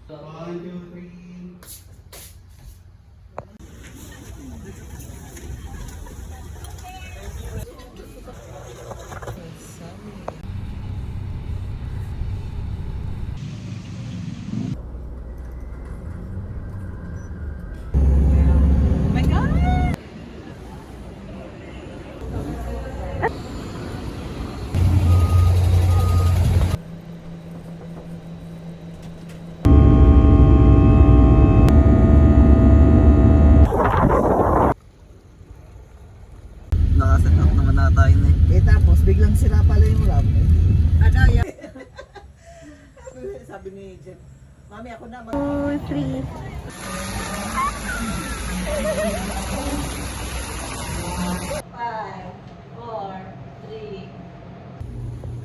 1, 2, 3. Nakaset up naman na tayo na Eh tapos biglang sira pala yung rap. Ano yan? Sabi ni Jen, Mami ako na. 2, 3.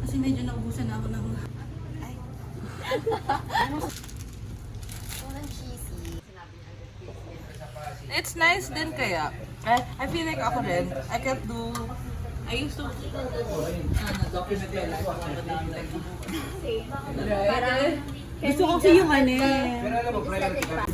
Kasi medyo naubusan na ako ng... It's nice din kaya. I feel like ako rin, I can't do... I used to... document my life. Right? Gusto ko kasi yung ano eh. Pero alam mo, priority ka.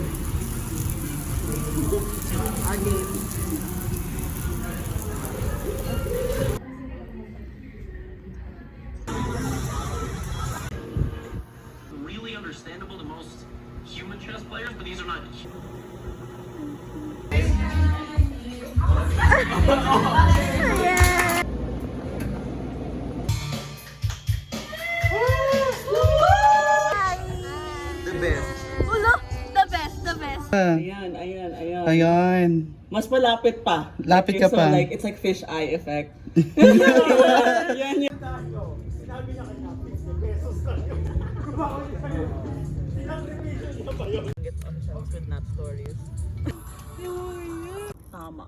Really understandable to most human chess players, but these are not. the best. Ulo, the best, the best. Ayan, ayan, ayan. Ayan. Mas malapit pa. Lapit Okay, ka so pa. like, it's like fish eye effect. Yan, yan. Gets on chance with not stories. Tama.